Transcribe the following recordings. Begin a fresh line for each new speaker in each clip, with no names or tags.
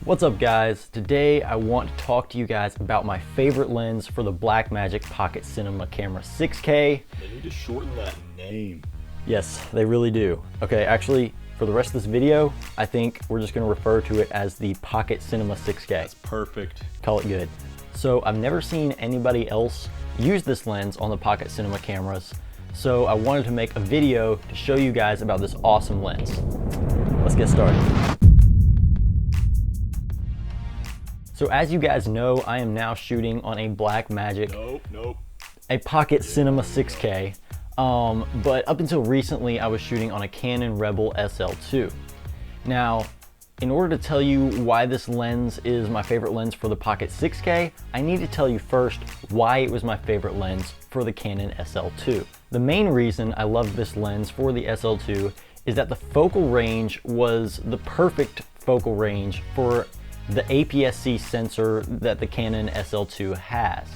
What's up guys? Today I want to talk to you guys about my favorite lens for the Blackmagic Pocket Cinema Camera 6K.
They need to shorten that name.
Yes, they really do. Okay, actually, for the rest of this video, I think we're just going to refer to it as the Pocket Cinema 6K.
That's perfect.
Call it good. So I've never seen anybody else use this lens on the Pocket Cinema cameras, so I wanted to make a video to show you guys about this awesome lens. Let's get started. So as you guys know, I am now shooting on a Blackmagic, a Pocket Cinema 6K, but up until recently I was shooting on a Canon Rebel SL2. Now, in order to tell you why this lens is my favorite lens for the Pocket 6K, I need to tell you first why it was my favorite lens for the Canon SL2. The main reason I loved this lens for the SL2 is that the focal range was the perfect focal range for the APS-C sensor that the Canon SL2 has.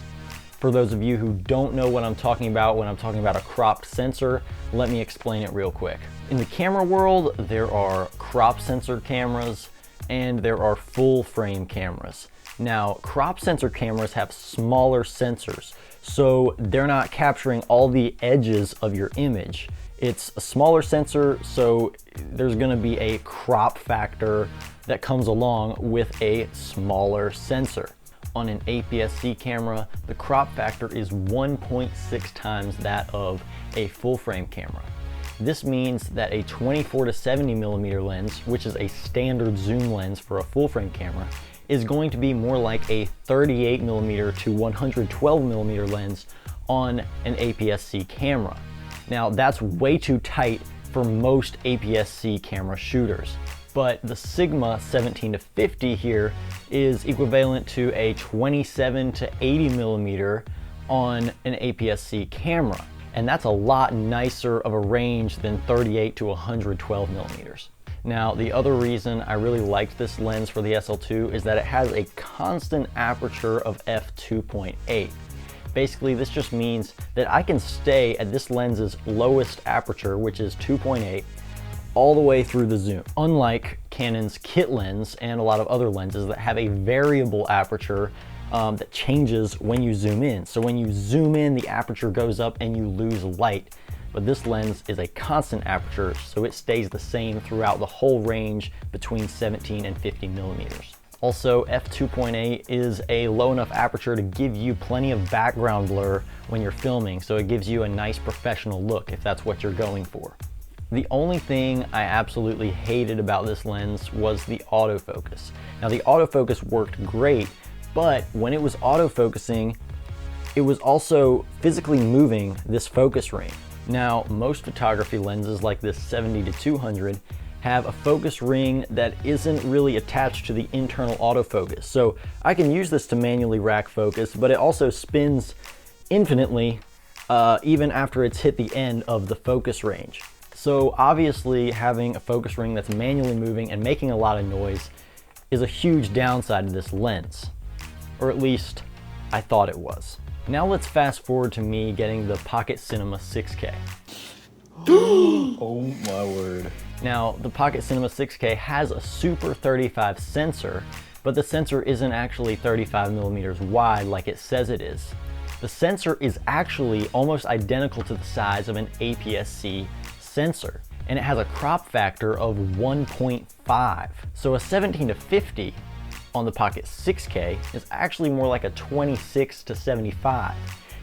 For those of you who don't know what I'm talking about when I'm talking about a cropped sensor, let me explain it real quick. In the camera world, there are crop sensor cameras and there are full frame cameras. Now, crop sensor cameras have smaller sensors, so they're not capturing all the edges of your image. It's a smaller sensor, so there's gonna be a crop factor that comes along with a smaller sensor. On an APS-C camera, the crop factor is 1.6 times that of a full frame camera. This means that a 24 to 70 millimeter lens, which is a standard zoom lens for a full frame camera, is going to be more like a 38 millimeter to 112 millimeter lens on an APS-C camera. Now that's way too tight for most APS-C camera shooters, but the Sigma 17 to 50 here is equivalent to a 27 to 80 millimeter on an APS-C camera. And that's a lot nicer of a range than 38 to 112 millimeters. Now, the other reason I really liked this lens for the SL2 is that it has a constant aperture of f2.8. Basically, this just means that I can stay at this lens's lowest aperture, which is 2.8, all the way through the zoom. Unlike Canon's kit lens and a lot of other lenses that have a variable aperture that changes when you zoom in. So when you zoom in, the aperture goes up and you lose light. But this lens is a constant aperture, so it stays the same throughout the whole range between 17 and 50 millimeters. Also, f2.8 is a low enough aperture to give you plenty of background blur when you're filming, so it gives you a nice professional look if that's what you're going for. The only thing I absolutely hated about this lens was the autofocus. Now the autofocus worked great, but when it was autofocusing, it was also physically moving this focus ring. Now, most photography lenses like this 70 to 200 have a focus ring that isn't really attached to the internal autofocus. So I can use this to manually rack focus, but it also spins infinitely even after it's hit the end of the focus range. So obviously having a focus ring that's manually moving and making a lot of noise is a huge downside to this lens, or at least I thought it was. Now let's fast forward to me getting the Pocket Cinema 6K.
Oh my word.
Now, the Pocket Cinema 6K has a Super 35 sensor, but the sensor isn't actually 35 millimeters wide like it says it is. The sensor is actually almost identical to the size of an APS-C sensor, and it has a crop factor of 1.5. So a 17 to 50 on the Pocket 6K is actually more like a 26 to 75.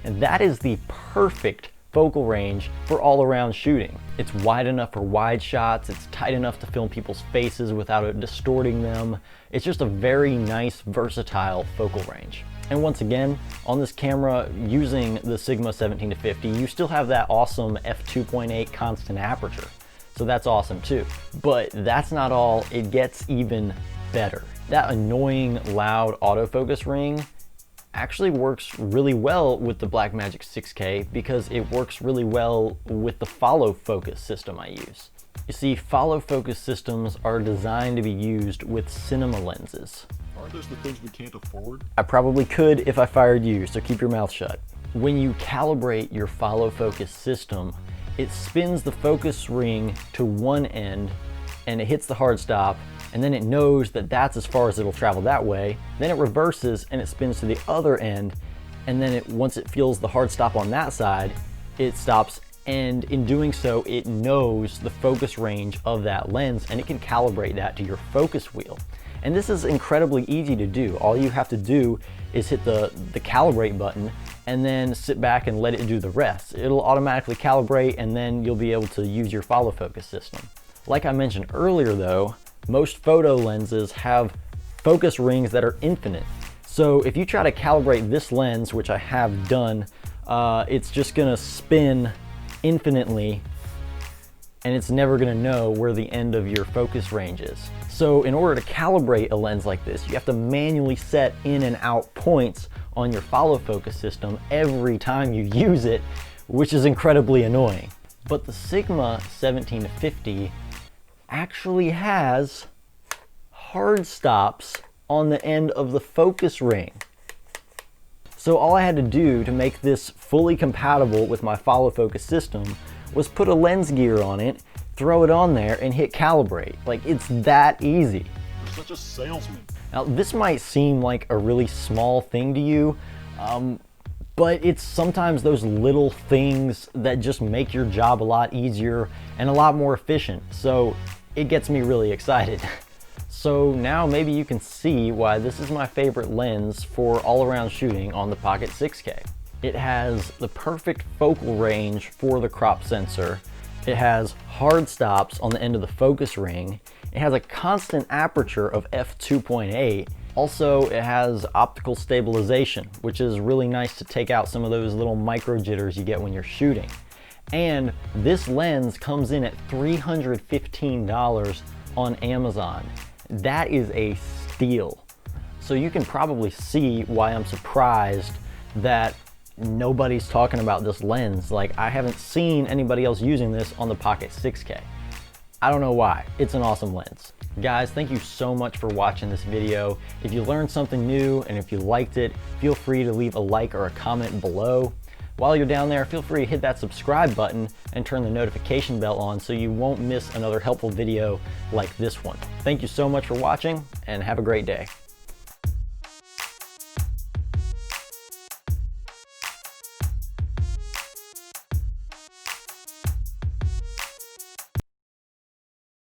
And that is the perfect focal range for all around shooting. It's wide enough for wide shots, it's tight enough to film people's faces without it distorting them. It's just a very nice, versatile focal range. And once again, on this camera, using the Sigma 17 to 50, you still have that awesome f2.8 constant aperture. So that's awesome too. But that's not all, it gets even better. That annoying, loud autofocus ring actually works really well with the Blackmagic 6K because it works really well with the follow focus system I use. You see, follow focus systems are designed to be used with cinema lenses.
Aren't those the things we can't afford?
I probably could if I fired you, so keep your mouth shut. When you calibrate your follow focus system, it spins the focus ring to one end and it hits the hard stop, and then it knows that that's as far as it'll travel that way. Then it reverses and it spins to the other end, and then once it feels the hard stop on that side, it stops, and in doing so, it knows the focus range of that lens, and it can calibrate that to your focus wheel. And this is incredibly easy to do. All you have to do is hit the calibrate button and then sit back and let it do the rest. It'll automatically calibrate, and then you'll be able to use your follow focus system. Like I mentioned earlier though, most photo lenses have focus rings that are infinite. So if you try to calibrate this lens, which I have done, it's just gonna spin infinitely, and it's never gonna know where the end of your focus range is. So in order to calibrate a lens like this, you have to manually set in and out points on your follow focus system every time you use it, which is incredibly annoying. But the Sigma 17-50 actually has hard stops on the end of the focus ring. So all I had to do to make this fully compatible with my follow focus system was put a lens gear on it, throw it on there, and hit calibrate. Like, it's that easy.
You're such a salesman.
Now, this might seem like a really small thing to you, but it's sometimes those little things that just make your job a lot easier and a lot more efficient. So it gets me really excited. So now maybe you can see why this is my favorite lens for all-around shooting on the Pocket 6K. It has the perfect focal range for the crop sensor. It has hard stops on the end of the focus ring. It has a constant aperture of f2.8. Also, it has optical stabilization, which is really nice to take out some of those little micro jitters you get when you're shooting. And this lens comes in at $315 on Amazon. That is a steal. So you can probably see why I'm surprised that nobody's talking about this lens. Like, I haven't seen anybody else using this on the Pocket 6K. I don't know why. It's an awesome lens. Guys, thank you so much for watching this video. If you learned something new and if you liked it, feel free to leave a like or a comment below. While you're down there, feel free to hit that subscribe button and turn the notification bell on so you won't miss another helpful video like this one. Thank you so much for watching, and have a great day.